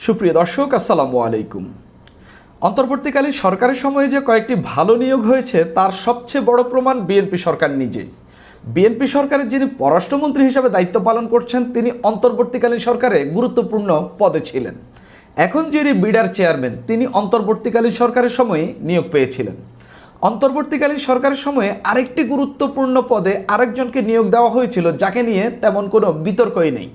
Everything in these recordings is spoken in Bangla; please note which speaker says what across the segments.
Speaker 1: সুপ্রিয় দর্শক, আসসালামু আলাইকুম। অন্তর্বর্তীকালীন সরকারের সময়ে যে কয়েকটি ভালো নিয়োগ হয়েছে তার সবচেয়ে বড় প্রমাণ বিএনপি সরকার নিজেই। বিএনপি সরকারের যিনি পররাষ্ট্রমন্ত্রী হিসেবে দায়িত্ব পালন করছেন তিনি অন্তর্বর্তীকালীন সরকারে গুরুত্বপূর্ণ পদে ছিলেন। এখন যিনি বিডার চেয়ারম্যান তিনি অন্তর্বর্তীকালীন সরকারের সময়ে নিয়োগ পেয়েছিলেন। অন্তর্বর্তীকালীন সরকারের সময়ে আরেকটি গুরুত্বপূর্ণ পদে আরেকজনকে নিয়োগ দেওয়া হয়েছিল, যাকে নিয়ে তেমন কোনো বিতর্কই নেই।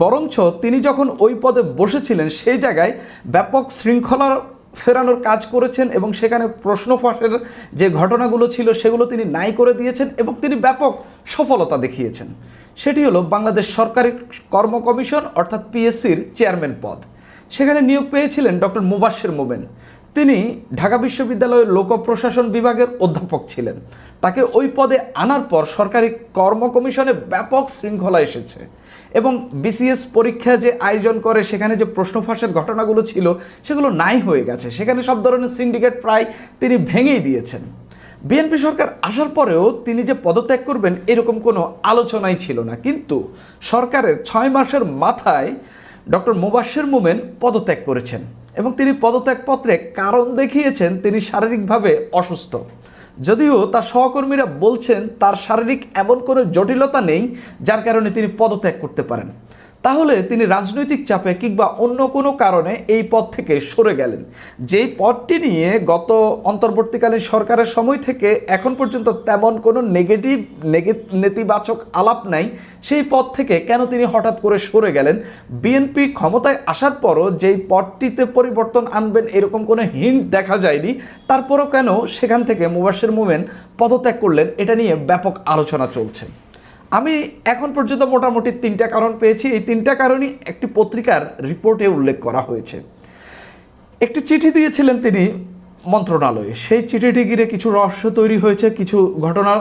Speaker 1: বরঞ্চ তিনি যখন ওই পদে বসেছিলেন সেই জায়গায় ব্যাপক শৃঙ্খলা ফেরানোর কাজ করেছেন এবং সেখানে প্রশ্ন ফাঁসের যে ঘটনাগুলো ছিল সেগুলো তিনি নাই করে দিয়েছেন এবং তিনি ব্যাপক সফলতা দেখিয়েছেন। সেটি হলো বাংলাদেশ সরকারি কর্ম কমিশন অর্থাৎ পিএসসির চেয়ারম্যান পদ। সেখানে নিয়োগ পেয়েছিলেন ডক্টর মুবাশ্বের মোমেন। তিনি ঢাকা বিশ্ববিদ্যালয়ের লোক প্রশাসন বিভাগের অধ্যাপক ছিলেন। তাকে ওই পদে আনার পর সরকারি কর্ম কমিশনে ব্যাপক শৃঙ্খলা এসেছে এবং বিসিএস পরীক্ষা যে আয়োজন করে সেখানে যে প্রশ্ন ফাঁসের ঘটনাগুলো ছিল সেগুলো নাই হয়ে গেছে। সেখানে সব ধরনের সিন্ডিকেট প্রায় তিনি ভেঙেই দিয়েছেন। বিএনপি সরকার আসার পরেও তিনি যে পদত্যাগ করবেন এরকম কোনো আলোচনাই ছিল না, কিন্তু সরকারের 6 মাসের মাথায় ডক্টর মুবাশ্বের মোমেন পদত্যাগ করেছেন এবং তিনি পদত্যাগপত্রে কারণ দেখিয়েছেন তিনি শারীরিকভাবে অসুস্থ। যদিও তার সহকর্মীরা বলছেন তার শারীরিক এমন কোনো জটিলতা নেই যার কারণে তিনি পদত্যাগ করতে পারেন। তাহলে তিনি রাজনৈতিক চাপে কিংবা অন্য কোনো কারণে এই পদ থেকে সরে গেলেন। যেই পদটি নিয়ে গত অন্তর্বর্তীকালীন সরকারের সময় থেকে এখন পর্যন্ত তেমন কোনো নেতিবাচক আলাপ নাই, সেই পদ থেকে কেন তিনি হঠাৎ করে সরে গেলেন? বিএনপি ক্ষমতায় আসার পরও যেই পদটিতে পরিবর্তন আনবেন এরকম কোনো হিন্ট দেখা যায়নি, তারপরও কেন সেখান থেকে মুবাশ্বের মোমেন পদত্যাগ করলেন এটা নিয়ে ব্যাপক আলোচনা চলছে। আমি এখন পর্যন্ত মোটামুটি 3টা কারণ পেয়েছি। এই 3টা কারণই একটি পত্রিকার রিপোর্টে উল্লেখ করা হয়েছে। একটি চিঠি দিয়েছিলেন তিনি মন্ত্রণালয়ে, সেই চিঠিটি ঘিরে কিছু রহস্য তৈরি হয়েছে, কিছু ঘটনা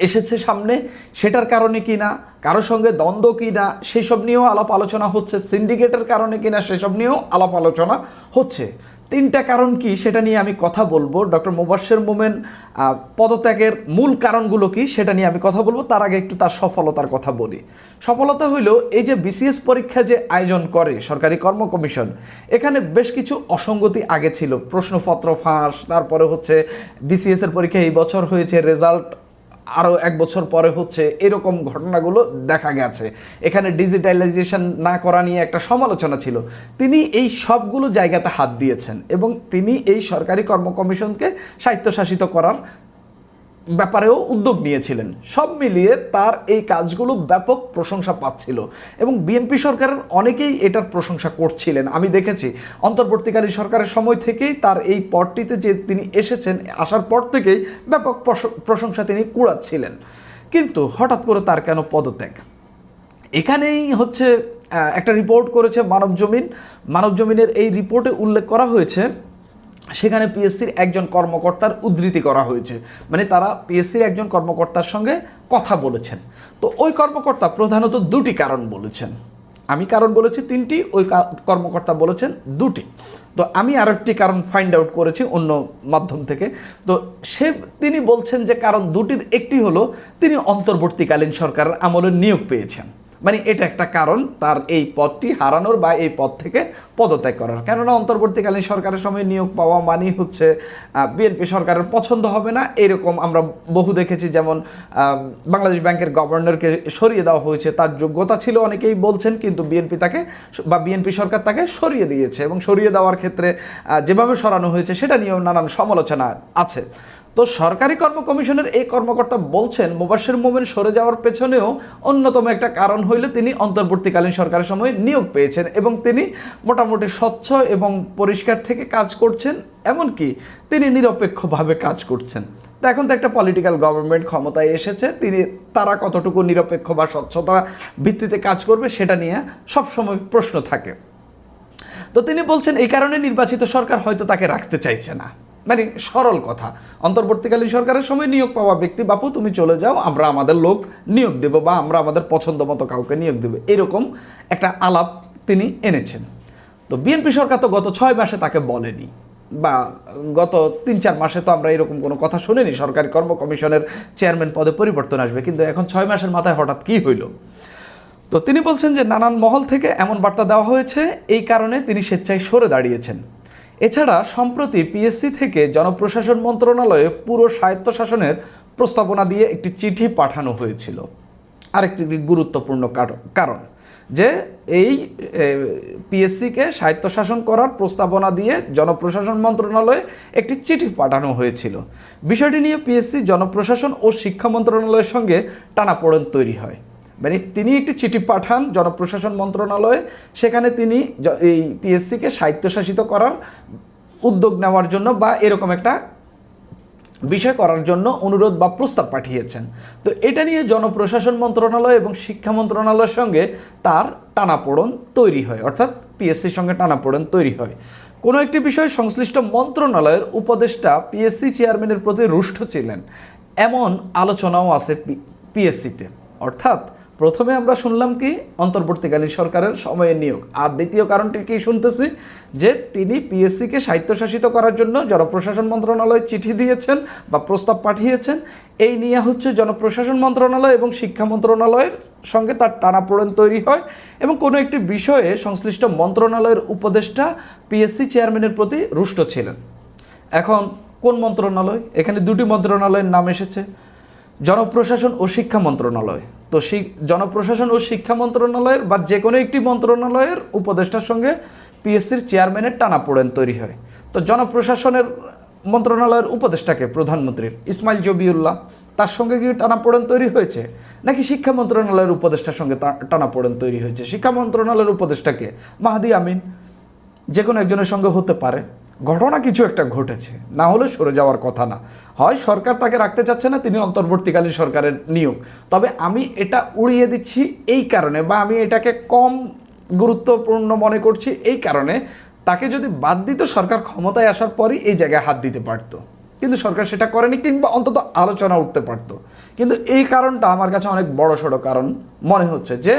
Speaker 1: এসেছে সামনে, সেটার কারণে কি না, কারোর সঙ্গে দ্বন্দ্ব কি না সেসব নিয়েও আলাপ আলোচনা হচ্ছে, সিন্ডিকেটের কারণে কি না সেসব নিয়েও আলাপ আলোচনা হচ্ছে। 3টা কারণ কি সেটা নিয়ে আমি কথা বলবো। ডক্টর মুবাশ্বের মোমেন পদত্যাগের মূল কারণগুলো কি সেটা নিয়ে আমি কথা বলবো। তার আগে একটু তার সফলতার কথা বলি। সফলতা হইল এই যে বিসিএস পরীক্ষা যে আয়োজন করে সরকারি কর্ম কমিশন, এখানে বেশ কিছু অসঙ্গতি আগে ছিল। প্রশ্নপত্র ফাঁস, তারপরে হচ্ছে বিসিএসের পরীক্ষা এই বছর হয়েছে, রেজাল্ট আরও 1 বছর পরে হচ্ছে, এরকম ঘটনাগুলো দেখা গেছে। এখানে ডিজিটালাইজেশন না করা নিয়ে একটা সমালোচনা ছিল। তিনি এই সবগুলো জায়গাতে হাত দিয়েছেন এবং তিনি এই সরকারি কর্ম কমিশনকে স্বায়ত্তশাসিত করার ব্যাপারেও উদ্যোগ নিয়েছিলেন। সব মিলিয়ে তার এই কাজগুলো ব্যাপক প্রশংসা পাচ্ছিল এবং বিএনপি সরকারের অনেকেই এটার প্রশংসা করছিলেন। আমি দেখেছি অন্তর্বর্তীকালীন সরকারের সময় থেকেই তার এই পদটিতে যে তিনি এসেছেন, আসার পর থেকেই ব্যাপক প্রশংসা তিনি কুড়াচ্ছিলেন। কিন্তু হঠাৎ করে তার কেন পদত্যাগ? এখানেই হচ্ছে একটা রিপোর্ট করেছে মানবজমিনের এই রিপোর্টে উল্লেখ করা হয়েছে, সেখানে পিএসসির একজন কর্মকর্তার উদ্ধৃতি করা হয়েছে। মানে তারা পিএসসির একজন কর্মকর্তার সঙ্গে কথা বলেছেন। তো ওই কর্মকর্তা প্রধানত 2টি কারণ বলেছেন। আমি কারণ বলেছি 3টি, ওই কর্মকর্তা বলেছেন 2টি। তো আমি আরেকটি কারণ ফাইন্ড আউট করেছি অন্য মাধ্যম থেকে। তো তিনি বলছেন যে কারণ 2টির একটি হলো তিনি অন্তর্বর্তীকালীন সরকারের আমলে নিয়োগ পেয়েছেন। মানে এটা একটা কারণ তার এই পদটি হারানোর বা এই পদ থেকে পদত্যাগ করার। কেননা অন্তর্বর্তীকালীন সরকারের সময় নিয়োগ পাওয়া মানেই হচ্ছে বিএনপি সরকারের পছন্দ হবে না, এরকম আমরা বহু দেখেছি। যেমন বাংলাদেশ ব্যাংকের গভর্নরকে সরিয়ে দেওয়া হয়েছে, তার যোগ্যতা ছিল অনেকেই বলছেন, কিন্তু বিএনপি সরকার তাকে সরিয়ে দিয়েছে এবং সরিয়ে দেওয়ার ক্ষেত্রে যেভাবে সরানো হয়েছে সেটা নিয়েও নানান সমালোচনা আছে। তো সরকারি কর্ম কমিশনের এই কর্মকর্তা বলছেন মুবাশ্বের মোমেন সরে যাওয়ার পেছনেও অন্যতম একটা কারণ হইল তিনি অন্তর্বর্তীকালীন সরকারের সময় নিয়োগ পেয়েছেন এবং তিনি মোটামুটি স্বচ্ছ এবং পরিষ্কার থেকে কাজ করছেন, এমনকি তিনি নিরপেক্ষভাবে কাজ করছেন। তো এখন তো একটা পলিটিক্যাল গভর্নমেন্ট ক্ষমতায় এসেছে, তারা কতটুকু নিরপেক্ষ বা স্বচ্ছতা ভিত্তিতে কাজ করবে সেটা নিয়ে সবসময় প্রশ্ন থাকে। তো তিনি বলছেন এই কারণে নির্বাচিত সরকার হয়তো তাকে রাখতে চাইছে না। মানে সরল কথা, অন্তর্বর্তীকালীন সরকারের সময় নিয়োগ পাওয়া ব্যক্তি, বাপু তুমি চলে যাও, আমরা আমাদের লোক নিয়োগ দেব বা আমরা আমাদের পছন্দ মতো কাউকে নিয়োগ দেব, এরকম একটা আলাপ তিনি এনেছেন। তো বিএনপি সরকার তো গত 6 মাসে তাকে বলেনি, বা গত 3-4 মাসে তো আমরা এরকম কোনো কথা শুনিনি সরকারি কর্ম কমিশনের চেয়ারম্যান পদে পরিবর্তন আসবে। কিন্তু এখন 6 মাসের মাথায় হঠাৎ কী হইল? তো তিনি বলছেন যে নানান মহল থেকে এমন বার্তা দেওয়া হয়েছে, এই কারণে তিনি স্বেচ্ছায় সরে দাঁড়িয়েছেন। এছাড়া সম্প্রতি পিএসসি থেকে জনপ্রশাসন মন্ত্রণালয়ে পুরো স্বায়ত্তশাসনের প্রস্তাবনা দিয়ে একটি চিঠি পাঠানো হয়েছিল। আরেকটি গুরুত্বপূর্ণ কারণ যে এই পিএসসিকে স্বায়ত্তশাসন করার প্রস্তাবনা দিয়ে জনপ্রশাসন মন্ত্রণালয়ে একটি চিঠি পাঠানো হয়েছিল। বিষয়টি নিয়ে পিএসসি, জনপ্রশাসন ও শিক্ষা মন্ত্রণালয়ের সঙ্গে টানাপোড়েন তৈরি হয়। মানে তিনি একটি চিঠি পাঠান জনপ্রশাসন মন্ত্রণালয়ে, সেখানে তিনি এই পিএসসিকে স্বায়ত্তশাসিত করার উদ্যোগ নেওয়ার জন্য বা এরকম একটা বিষয় করার জন্য অনুরোধ বা প্রস্তাব পাঠিয়েছেন। তো এটা নিয়ে জনপ্রশাসন মন্ত্রণালয় এবং শিক্ষা মন্ত্রণালয়ের সঙ্গে তার টানাপোড়েন তৈরি হয়, অর্থাৎ পিএসসির সঙ্গে টানাপোড়েন তৈরি হয়। কোনো একটি বিষয়ে সংশ্লিষ্ট মন্ত্রণালয়ের উপদেষ্টা পিএসসি চেয়ারম্যানের প্রতি রুষ্ট ছিলেন, এমন আলোচনাও আছে পিএসসিতে। অর্থাৎ প্রথমে আমরা শুনলাম কি অন্তর্বর্তীকালীন সরকারের সময়ে নিয়োগ, আর দ্বিতীয় কারণটি কি শুনতেছি যে তিনি পিএসসিকে স্বায়ত্তশাসিত করার জন্য জনপ্রশাসন মন্ত্রণালয়ে চিঠি দিয়েছেন বা প্রস্তাব পাঠিয়েছেন। এই নিয়ে হচ্ছে জনপ্রশাসন মন্ত্রণালয় এবং শিক্ষা মন্ত্রণালয়ের সঙ্গে তার টানাপোড়েন তৈরি হয় এবং কোনো একটি বিষয়ে সংশ্লিষ্ট মন্ত্রণালয়ের উপদেষ্টা পিএসসি চেয়ারম্যানের প্রতি রুষ্ট ছিলেন। এখন কোন মন্ত্রণালয়? এখানে দুটি মন্ত্রণালয়ের নাম এসেছে, জনপ্রশাসন ও শিক্ষা মন্ত্রণালয়। তো জনপ্রশাসন ও শিক্ষা মন্ত্রণালয়ের বা যে কোনো একটি মন্ত্রণালয়ের উপদেষ্টার সঙ্গে পিএসসির চেয়ারম্যানের টানাপোড়েন তৈরি হয়। তো জনপ্রশাসনের মন্ত্রণালয়ের উপদেষ্টাকে প্রধানমন্ত্রীর ইসমাইল জবিউল্লাহ, তার সঙ্গে কি টানাপোড়েন তৈরি হয়েছে, নাকি শিক্ষা মন্ত্রণালয়ের উপদেষ্টার সঙ্গে টানাপোড়েন তৈরি হয়েছে? শিক্ষা মন্ত্রণালয়ের উপদেষ্টাকে মাহাদি আমিন, যে কোনো একজনের সঙ্গে হতে পারে। ঘটনা কিছু একটা ঘটেছে, না হলে সরে যাওয়ার কথা না। হয় সরকার তাকে রাখতে চাচ্ছে না, তিনি অন্তর্বর্তীকালীন সরকারের নিয়োগ। তবে আমি এটা উড়িয়ে দিচ্ছি এই কারণে, বা আমি এটাকে কম গুরুত্বপূর্ণ মনে করছি এই কারণে, তাকে যদি বাদ দিত সরকার ক্ষমতায় আসার পরই এই জায়গায় হাত দিতে পারত, কিন্তু সরকার সেটা করেনি, কিংবা অন্তত আলোচনা উঠতে পারত। কিন্তু এই কারণটা আমার কাছে অনেক বড়সড় কারণ মনে হচ্ছে, যে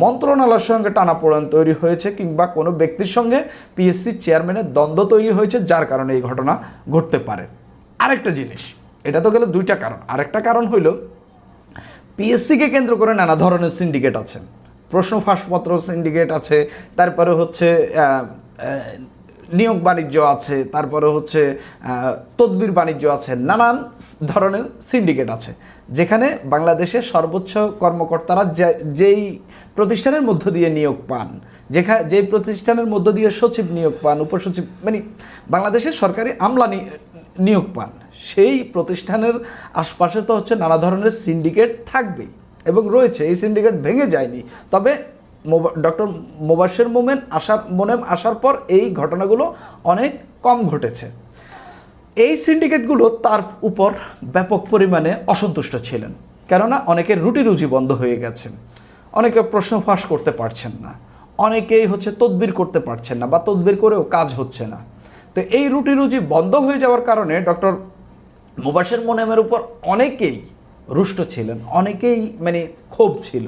Speaker 1: মন্ত্রণালয়ের সঙ্গে টানাপোড়েন তৈরি হয়েছে কিংবা কোনো ব্যক্তির সঙ্গে পিএসসি চেয়ারম্যানের দ্বন্দ্ব তৈরি হয়েছে, যার কারণে এই ঘটনা ঘটতে পারে। আরেকটা জিনিস, এটা তো গেল দুইটা কারণ। আরেকটা কারণ হইল পিএসসিকে কেন্দ্র করে নানা ধরনের সিন্ডিকেট আছে, প্রশ্ন ফাঁসপত্র সিন্ডিকেট আছে, তারপরে হচ্ছে নিয়োগ বাণিজ্য আছে, তারপরে হচ্ছে তদবির বাণিজ্য আছে, নানান ধরনের সিন্ডিকেট আছে, যেখানে বাংলাদেশের সর্বোচ্চ কর্মকর্তারা যেই প্রতিষ্ঠানের মধ্য দিয়ে নিয়োগ পান, যেই প্রতিষ্ঠানের মধ্য দিয়ে সচিব নিয়োগ পান, উপসচিব, মানে বাংলাদেশের সরকারি আমলা নিয়োগ পান, সেই প্রতিষ্ঠানের আশপাশে তো হচ্ছে নানা ধরনের সিন্ডিকেট থাকবেই এবং রয়েছে। এই সিন্ডিকেট ভেঙে যায়নি, তবে ডক্টর মোবাশ্বের মোমেন আসার পর এই ঘটনাগুলো অনেক কম ঘটেছে। এই সিন্ডিকেটগুলো তার উপর ব্যাপক পরিমাণে অসন্তুষ্ট ছিলেন, কেননা অনেকের রুটি রুজি বন্ধ হয়ে গেছে, অনেকে প্রশ্ন ফাঁস করতে পারছেন না, অনেকেই হচ্ছে তদবির করতে পারছেন না, বা তদবির করেও কাজ হচ্ছে না। তো এই রুটি রুজি বন্ধ হয়ে যাওয়ার কারণে ডক্টর মোবাশ্বের মোমেনের উপর অনেকেই রুষ্ট ছিলেন, অনেকেই মানে ক্ষোভ ছিল।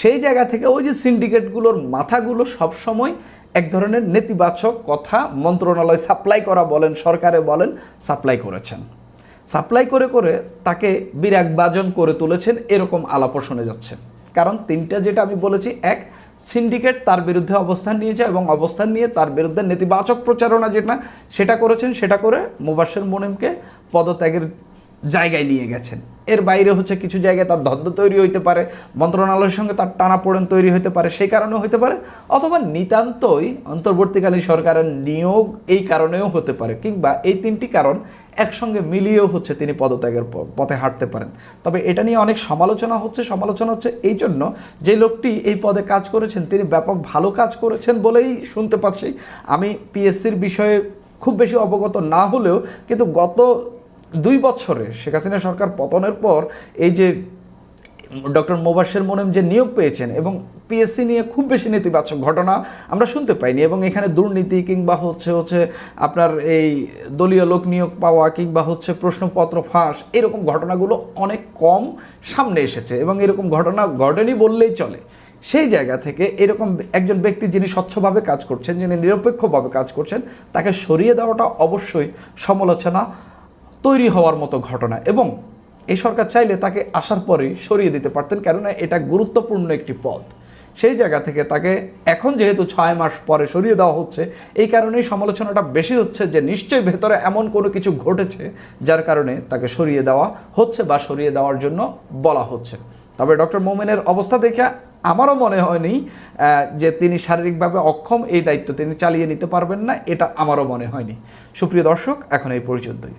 Speaker 1: সেই জায়গা থেকে ওই যে সিন্ডিকেটগুলোর মাথাগুলো সবসময় এক ধরনের নেতিবাচক কথা মন্ত্রণালয় সাপ্লাই করা বলেন, সরকারে বলেন, সাপ্লাই করেছেন। সাপ্লাই করে করে তাকে বিরাগভাজন করে তুলেছেন, এরকম আলাপও শুনে যাচ্ছে। কারণ তিনটা যেটা আমি বলেছি, এক, সিন্ডিকেট তার বিরুদ্ধে অবস্থান নিয়েছে এবং অবস্থান নিয়ে তার বিরুদ্ধে নেতিবাচক প্রচারণা সেটা করেছেন, সেটা করে মোবাশ্বের মোমেনকে পদত্যাগের জায়গায় নিয়ে গেছেন। এর বাইরে হচ্ছে কিছু জায়গায় তার দ্বন্দ্ব তৈরি হইতে পারে, মন্ত্রণালয়ের সঙ্গে তার টানাপোড়েন তৈরি হতে পারে, সেই কারণেও হতে পারে, অথবা নিতান্তই অন্তর্বর্তীকালীন সরকারের নিয়োগ এই কারণেও হতে পারে, কিংবা এই তিনটি কারণ একসঙ্গে মিলিয়েও হচ্ছে তিনি পদত্যাগের পথে হাঁটতে পারেন। তবে এটা নিয়ে অনেক সমালোচনা হচ্ছে এই জন্য, যে লোকটি এই পদে কাজ করেছেন তিনি ব্যাপক ভালো কাজ করেছেন বলেই শুনতে পাচ্ছি। আমি পিএসসির বিষয়ে খুব বেশি অবগত না হলেও, কিন্তু গত 2 বছরে শেখ হাসিনা সরকার পতনের পর এই যে ডক্টর মোবাশ্বের মোমেন যে নিয়োগ পেয়েছেন, এবং পিএসসি নিয়ে খুব বেশি নেতিবাচক ঘটনা আমরা শুনতে পাইনি, এবং এখানে দুর্নীতি কিংবা হচ্ছে আপনার এই দলীয় লোক নিয়োগ পাওয়া কিংবা হচ্ছে প্রশ্নপত্র ফাঁস, এরকম ঘটনাগুলো অনেক কম সামনে এসেছে, এবং এরকম ঘটনা ঘটেনি বললেই চলে। সেই জায়গা থেকে এরকম একজন ব্যক্তি যিনি স্বচ্ছভাবে কাজ করছেন, যিনি নিরপেক্ষভাবে কাজ করছেন, তাকে সরিয়ে দেওয়াটা অবশ্যই সমালোচনা তৈরি হওয়ার মতো ঘটনা, এবং এই সরকার চাইলে তাকে আসার পরেই সরিয়ে দিতে পারতেন, কেননা এটা গুরুত্বপূর্ণ একটি পদ। সেই জায়গা থেকে তাকে এখন যেহেতু 6 মাস পরে সরিয়ে দেওয়া হচ্ছে, এই কারণেই সমালোচনাটা বেশি হচ্ছে যে নিশ্চয়ই ভেতরে এমন কোনো কিছু ঘটেছে যার কারণে তাকে সরিয়ে দেওয়া হচ্ছে বা সরিয়ে দেওয়ার জন্য বলা হচ্ছে। তবে ডক্টর মোমেনের অবস্থা দেখে আমারও মনে হয়নি যে তিনি শারীরিকভাবে অক্ষম, এই দায়িত্ব তিনি চালিয়ে নিতে পারবেন না, এটা আমারও মনে হয়নি। সুপ্রিয় দর্শক, এখন এই পর্যন্তই।